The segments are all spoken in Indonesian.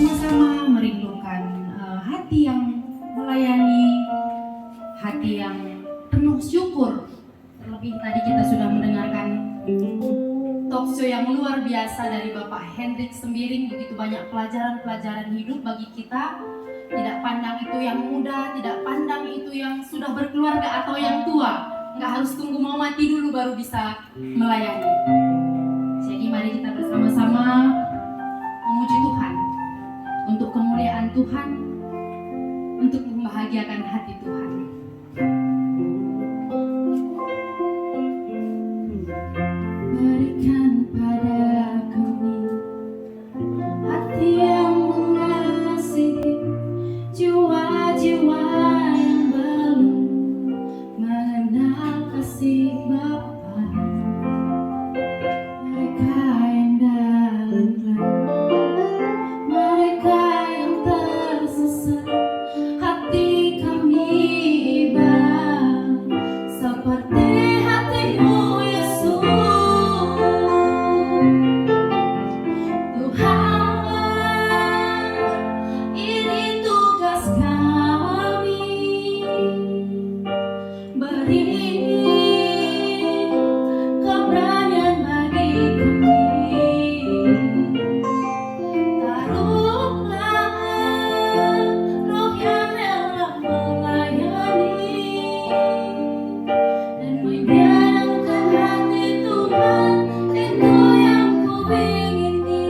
bersama-sama merindukan hati yang melayani, hati yang penuh syukur. Terlebih tadi kita sudah mendengarkan talkshow yang luar biasa dari Bapak Hendrik Sembiring. Begitu banyak pelajaran-pelajaran hidup bagi kita. Tidak pandang itu yang muda, tidak pandang itu yang sudah berkeluarga atau yang tua. Nggak harus tunggu mau mati dulu baru bisa melayani. Jadi mari kita bersama-sama memuji Tuhan untuk kemuliaan Tuhan, untuk membahagiakan hati Tuhan. Berikan pada kami hati yang mengasihi, jiwa-jiwa yang belum mengenal kasih Bapa. Mereka yang dalam gelap, mereka yang tersesat, hati kami iba seperti hati-Mu Yesus. Tuhan, ini tugas kami, beri keberanian bagi kami. Taruhlah roh yang rela melayani dan menyenangkan hati Tuhan, itu yang ku ingini.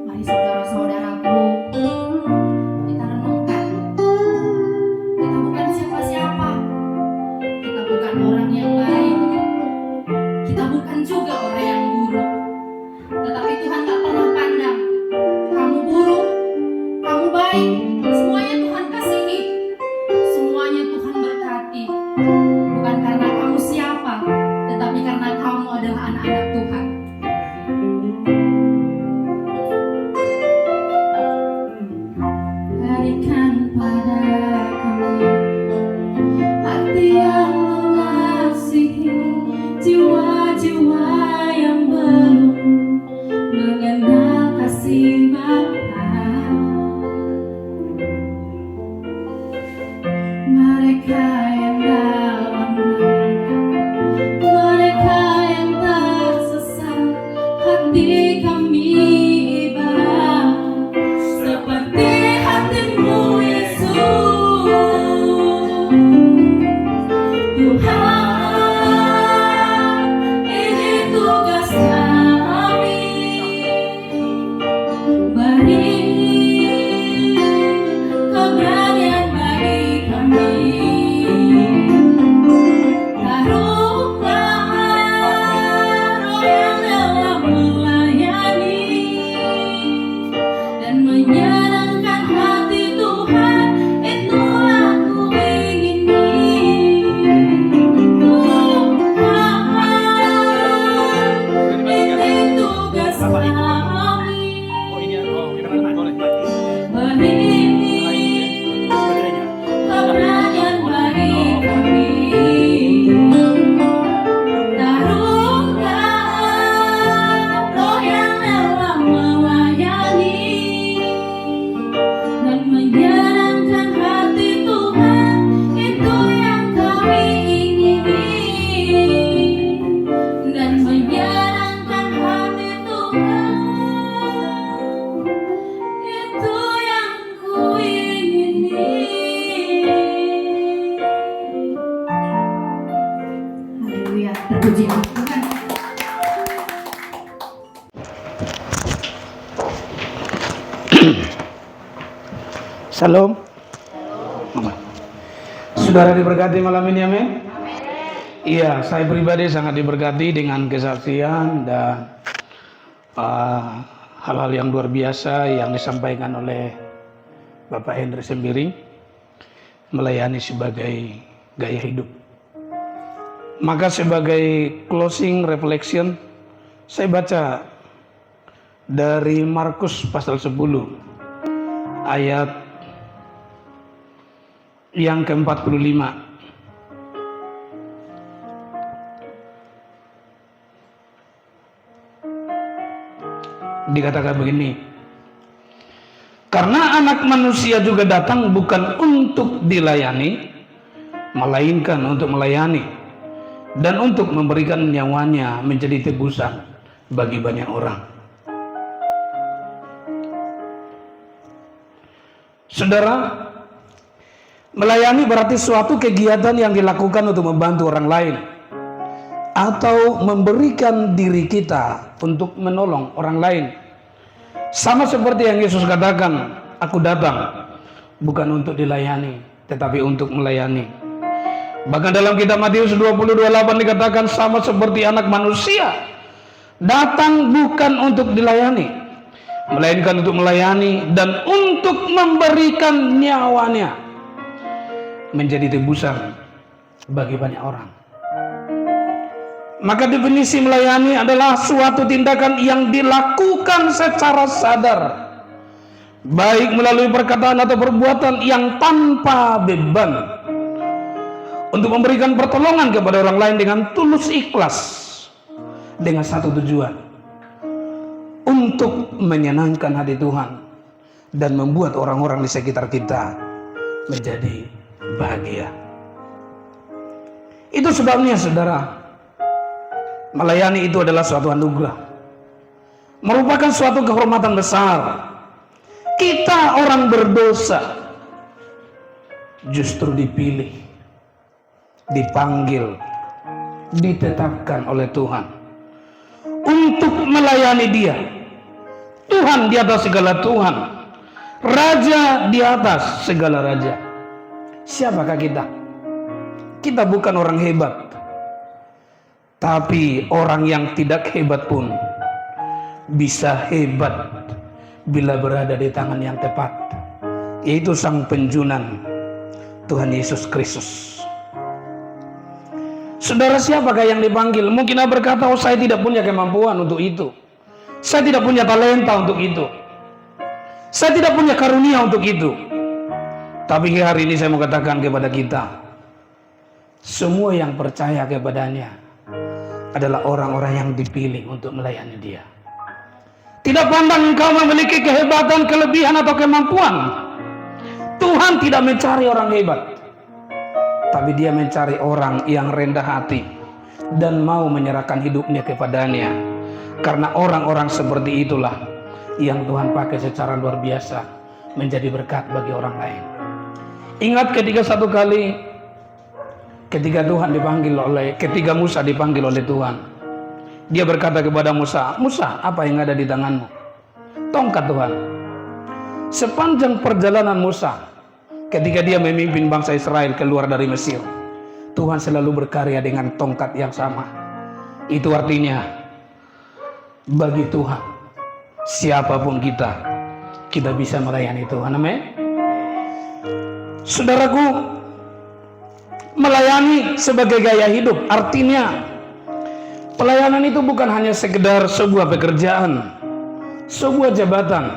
Mari saudara-saudaraku, kita renungkan. Kita bukan siapa-siapa. Kita bukan orang yang baik. Kita bukan juga orang yang buruk. Tetapi Tuhan tak pernah pandang kamu buruk, kamu baik. Semuanya Tuhan kasihi. Semuanya Tuhan berkati. Bukan karena kamu siapa, tetapi karena kamu adalah anak-anak Tuhan. Berikan pada kami hati yang mengasihi, jiwa-jiwa yang belum mengenal kasih Bapa. Mereka yang dalam gelap, mereka yang tersesat, hati kami iba seperti hati-Mu Yesus. Tuhan, ini tugas kami, beri keberanian bagi kami. Taruhlah roh yang rela melayani dan menyenangkan hati Tuhan, itulah ku ingini. Tuhan, ini tugas kami, beri keberanian bagi kami. Taruhlah roh yang rela melayani dan menyenangkan hati Tuhan, itu yang kami ingini. Dan menyenangkan hati Tuhan, itu yang ku ingini. Haleluya, terpujilah Tuhan. Shalom. Saudara diberkati malam ini, amin. Iya, saya pribadi sangat diberkati dengan kesaksian dan hal-hal yang luar biasa yang disampaikan oleh Bapak Hendrik Sembiring, melayani sebagai gaya hidup. Maka sebagai closing reflection, saya baca dari Markus pasal 10 ayat yang ke-45. Dikatakan begini, karena anak manusia juga datang bukan untuk dilayani, melainkan untuk melayani dan untuk memberikan nyawanya menjadi tebusan bagi banyak orang. Saudara, melayani berarti suatu kegiatan yang dilakukan untuk membantu orang lain atau memberikan diri kita untuk menolong orang lain. Sama seperti yang Yesus katakan, aku datang bukan untuk dilayani, tetapi untuk melayani. Bahkan dalam kitab Matius 20:28 dikatakan, sama seperti anak manusia datang bukan untuk dilayani, melainkan untuk melayani dan untuk memberikan nyawanya menjadi tebusan bagi banyak orang. Maka definisi melayani adalah suatu tindakan yang dilakukan secara sadar, baik melalui perkataan atau perbuatan yang tanpa beban, untuk memberikan pertolongan kepada orang lain dengan tulus ikhlas, dengan satu tujuan, untuk menyenangkan hati Tuhan dan membuat orang-orang di sekitar kita menjadi bahagia. Itu sebabnya saudara, melayani itu adalah suatu anugerah, merupakan suatu kehormatan besar. Kita orang berdosa justru dipilih, dipanggil, ditetapkan oleh Tuhan untuk melayani Dia. Tuhan di atas segala Tuhan, Raja di atas segala raja. Siapakah kita? Kita bukan orang hebat, tapi orang yang tidak hebat pun bisa hebat bila berada di tangan yang tepat, yaitu Sang Penjunan, Tuhan Yesus Kristus. Saudara, siapakah yang dipanggil? Mungkin Anda berkata, oh saya tidak punya kemampuan untuk itu, saya tidak punya talenta untuk itu, saya tidak punya karunia untuk itu. Tapi hari ini saya mau katakan kepada kita, semua yang percaya kepadanya adalah orang-orang yang dipilih untuk melayani Dia. Tidak pandang engkau memiliki kehebatan, kelebihan atau kemampuan. Tuhan tidak mencari orang hebat, tapi Dia mencari orang yang rendah hati dan mau menyerahkan hidupnya kepadanya. Karena orang-orang seperti itulah yang Tuhan pakai secara luar biasa menjadi berkat bagi orang lain. Ingat ketika satu kali ketika Musa dipanggil oleh Tuhan, Dia berkata kepada Musa, Musa, apa yang ada di tanganmu? Tongkat Tuhan. Sepanjang perjalanan Musa, ketika dia memimpin bangsa Israel keluar dari Mesir, Tuhan selalu berkarya dengan tongkat yang sama. Itu artinya, bagi Tuhan, siapapun kita bisa melayani Tuhan. Amin. Saudaraku, melayani sebagai gaya hidup, artinya pelayanan itu bukan hanya sekedar sebuah pekerjaan, sebuah jabatan,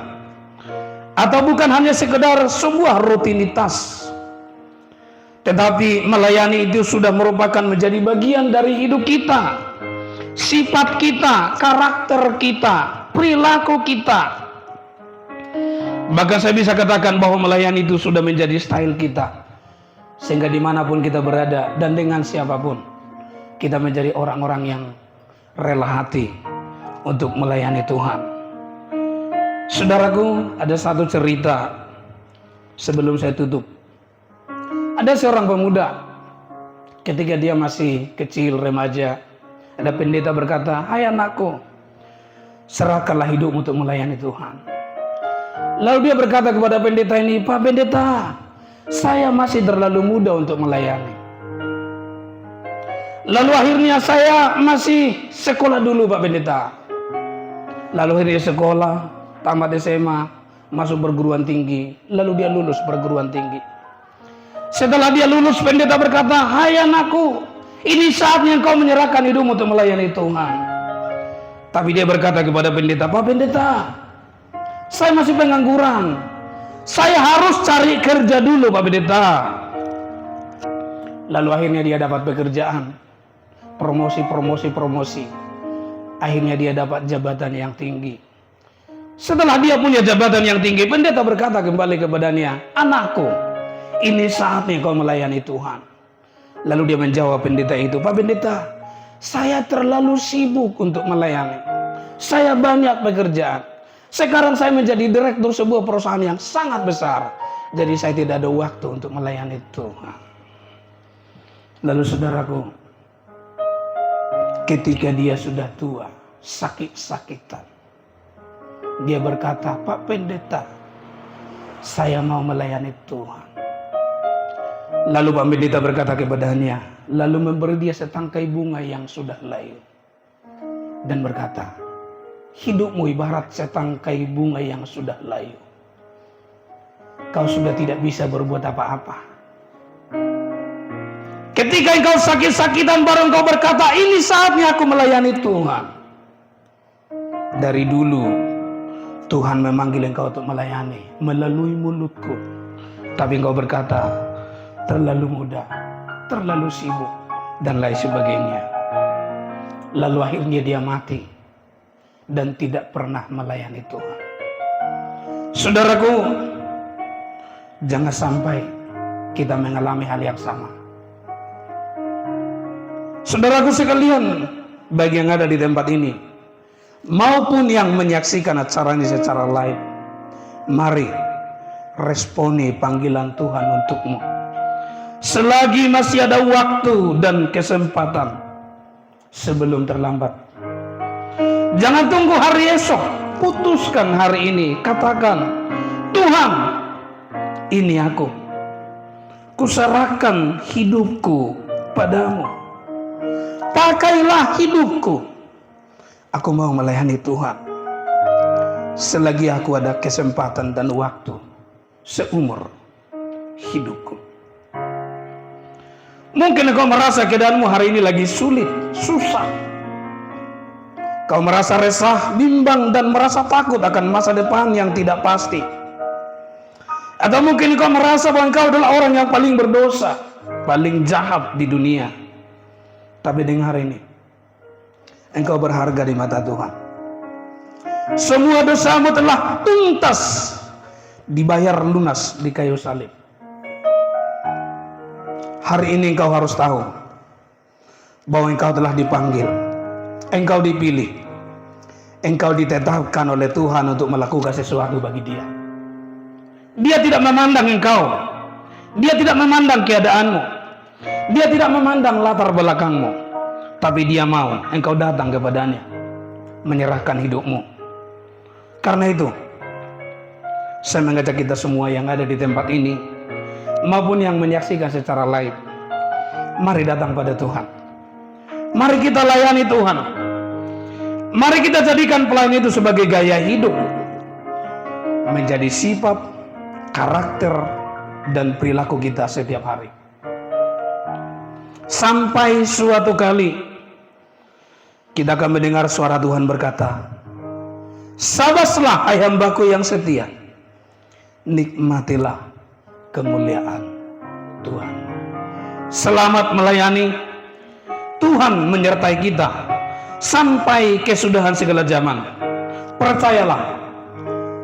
atau bukan hanya sekedar sebuah rutinitas, tetapi melayani itu sudah merupakan menjadi bagian dari hidup kita, sifat kita, karakter kita, perilaku kita. Bahkan saya bisa katakan bahwa melayani itu sudah menjadi style kita, sehingga dimanapun kita berada dan dengan siapapun, kita menjadi orang-orang yang rela hati untuk melayani Tuhan. Saudaraku, ada satu cerita sebelum saya tutup. Ada seorang pemuda, ketika dia masih kecil, remaja, ada pendeta berkata, hai anakku, serahkanlah hidup untuk melayani Tuhan. Lalu dia berkata kepada pendeta ini, Pak Pendeta, saya masih terlalu muda untuk melayani. Lalu akhirnya saya masih sekolah dulu Pak Pendeta. Lalu akhirnya sekolah, tamat SMA, masuk perguruan tinggi. Lalu dia lulus perguruan tinggi. Setelah dia lulus, pendeta berkata, hai anakku, ini saatnya engkau menyerahkan hidupmu untuk melayani Tuhan. Tapi dia berkata kepada pendeta, Pak Pendeta, saya masih pengangguran, saya harus cari kerja dulu Pak Pendeta. Lalu akhirnya dia dapat pekerjaan, promosi. Akhirnya dia dapat jabatan yang tinggi. Setelah dia punya jabatan yang tinggi, pendeta berkata kembali kepadanya, "Anakku, ini saatnya kau melayani Tuhan." Lalu dia menjawab pendeta itu, "Pak Pendeta, saya terlalu sibuk untuk melayani. Saya banyak pekerjaan. Sekarang saya menjadi direktur sebuah perusahaan yang sangat besar. Jadi saya tidak ada waktu untuk melayani Tuhan." Lalu saudaraku, ketika dia sudah tua, sakit-sakitan, dia berkata, "Pak Pendeta, saya mau melayani Tuhan." Lalu Pak Pendeta berkata kepadanya, lalu memberi dia setangkai bunga yang sudah layu. Dan berkata, "Hidupmu ibarat setangkai bunga yang sudah layu. Kau sudah tidak bisa berbuat apa-apa. Ketika engkau sakit-sakitan baru engkau berkata, ini saatnya aku melayani Tuhan. Dari dulu Tuhan memanggil engkau untuk melayani melalui mulutku. Tapi engkau berkata, terlalu muda, terlalu sibuk, dan lain sebagainya. Lalu akhirnya dia mati dan tidak pernah melayani Tuhan." Saudaraku, jangan sampai kita mengalami hal yang sama. Saudaraku sekalian, bagi yang ada di tempat ini maupun yang menyaksikan acara ini secara live, mari responi panggilan Tuhan untukmu. Selagi masih ada waktu dan kesempatan sebelum terlambat. Jangan tunggu hari esok, putuskan hari ini. Katakan, "Tuhan, ini aku. Kuserahkan hidupku padamu. Pakailah hidupku. Aku mau melayani Tuhan. Selagi aku ada kesempatan dan waktu seumur hidupku." Mungkin kau merasa keadaanmu hari ini lagi sulit, susah. Kau merasa resah, bimbang, dan merasa takut akan masa depan yang tidak pasti. Atau mungkin kau merasa bahwa engkau adalah orang yang paling berdosa, paling jahat di dunia. Tapi dengar ini, engkau berharga di mata Tuhan. Semua dosamu telah tuntas dibayar lunas di kayu salib. Hari ini engkau harus tahu bahwa engkau telah dipanggil, engkau dipilih, engkau ditetapkan oleh Tuhan untuk melakukan sesuatu bagi Dia. Dia tidak memandang engkau, Dia tidak memandang keadaanmu, Dia tidak memandang latar belakangmu, tapi Dia mau engkau datang kepadanya, menyerahkan hidupmu. Karena itu, saya mengajak kita semua yang ada di tempat ini maupun yang menyaksikan secara live, mari datang pada Tuhan. Mari kita layani Tuhan. Mari kita jadikan pelayanan itu sebagai gaya hidup, menjadi sifat, karakter, dan perilaku kita setiap hari. Sampai suatu kali kita akan mendengar suara Tuhan berkata, "Sabaslah hai hambaku yang setia, nikmatilah kemuliaan Tuhan." Selamat melayani. Tuhan menyertai kita sampai kesudahan segala zaman. Percayalah,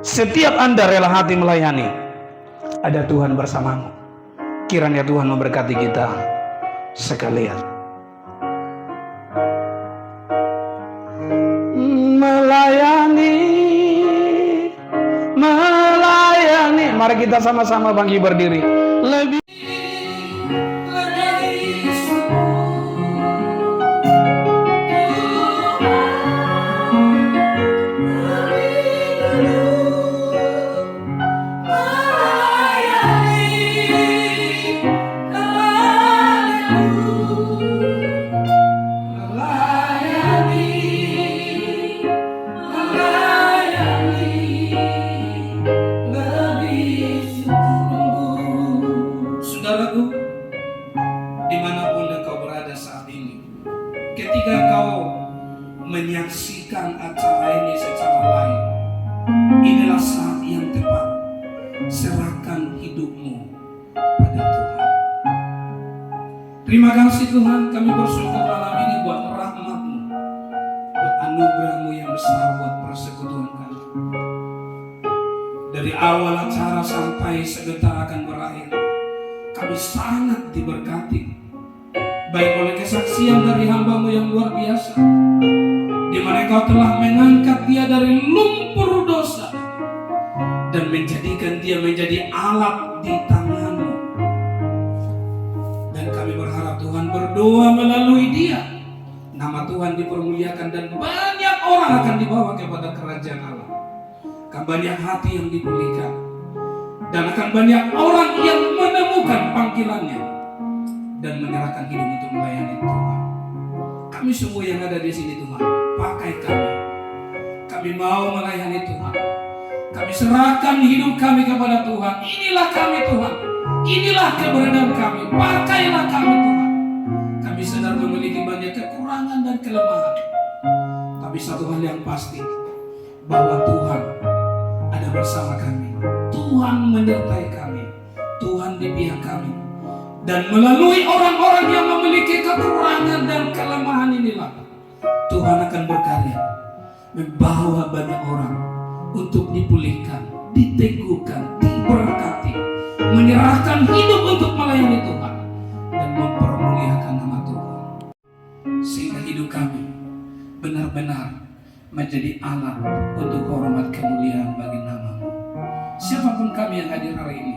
setiap Anda rela hati melayani, ada Tuhan bersamamu. Kiranya Tuhan memberkati kita sekalian. Melayani, melayani. Mari kita sama-sama bangkit berdiri. Lebih menyaksikan acara ini secara live, inilah saat yang tepat. Serahkan hidupmu pada Tuhan. Terima kasih Tuhan, kami bersyukur malam ini buat rahmat-Mu, buat anugerah-Mu yang besar buat persekutuan kami. Dari awal acara sampai sebentar akan berakhir, kami sangat diberkati, baik oleh kesaksian dari hamba-Mu yang luar biasa, di mana Engkau telah mengangkat dia dari lumpur dosa dan menjadikan dia menjadi alat di tangan-Mu. Dan kami berharap Tuhan berdoa melalui dia, nama Tuhan dipermuliakan dan banyak orang akan dibawa kepada kerajaan Allah. Akan banyak hati yang dipulihkan dan akan banyak orang yang menemukan panggilannya dan menyerahkan hidup untuk melayani Tuhan. Kami semua yang ada di sini Tuhan, pakai kami. Kami mau melayani Tuhan. Kami serahkan hidup kami kepada Tuhan. Inilah kami Tuhan. Inilah keberadaan kami. Pakailah kami Tuhan. Kami sadar memiliki banyak kekurangan dan kelemahan. Tapi satu hal yang pasti, bahwa Tuhan ada bersama kami. Tuhan menyertai kami. Tuhan di pihak kami. Dan melalui orang-orang yang memiliki kekurangan dan kelemahan inilah Tuhan akan berkarya, membawa banyak orang untuk dipulihkan, diteguhkan, diberkati, menyerahkan hidup untuk melayani Tuhan dan mempermuliakan nama Tuhan, sehingga hidup kami benar-benar menjadi alat untuk hormat kemuliaan bagi nama-Mu. Siapapun kami yang hadir hari ini,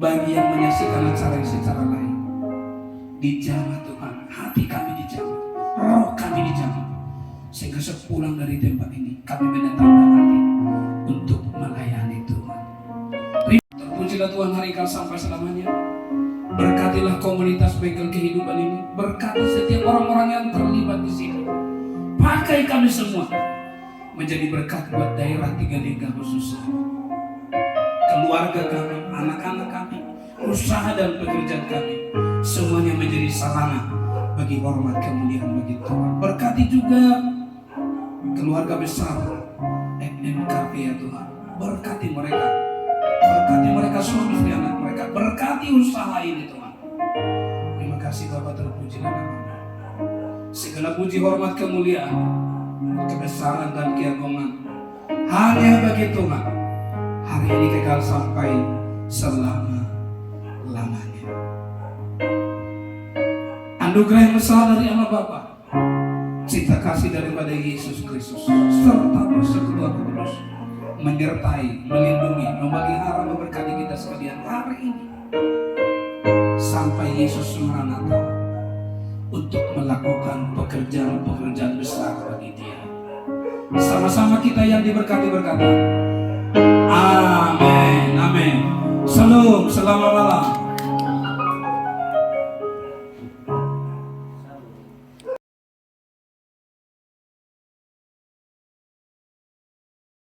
bagi yang menyaksikan acara ini secara lain, dijamah Tuhan, hati kami dijamah, roh kami dijamah, sehingga sepulang dari tempat ini kami menetapkan hati untuk melayani Tuhan. Terpujilah Tuhan hari kau sampai selamanya. Berkatilah komunitas bengkel kehidupan ini, berkati setiap orang-orang yang terlibat di sini. Pakai kami semua menjadi berkat buat daerah Tiga Lingga khususnya, keluarga kami, anak-anak kami, usaha dan pekerjaan kami, semuanya menjadi sarana bagi hormat kemuliaan bagi Tuhan. Berkati juga keluarga besar MMKP ya Tuhan. Berkati mereka suami istri anak mereka, berkati usaha ini Tuhan. Terima kasih Bapa, terpujilah nama-Mu. Segala puji, hormat, kemuliaan, kebesaran dan keagungan hanya bagi Tuhan, hari ini kekal sampai selama-lamanya. Anugerah yang besar dari Allah Bapa, cinta kasih daripada Yesus Kristus, serta persekutuan Roh Kudus menyertai, melindungi, memelihara, memberkati kita sekalian hari ini sampai Yesus Maranatha untuk melakukan pekerjaan-pekerjaan besar bagi Dia. Sama-sama kita yang diberkati berkata, amin, amin. Shalom, selamat malam.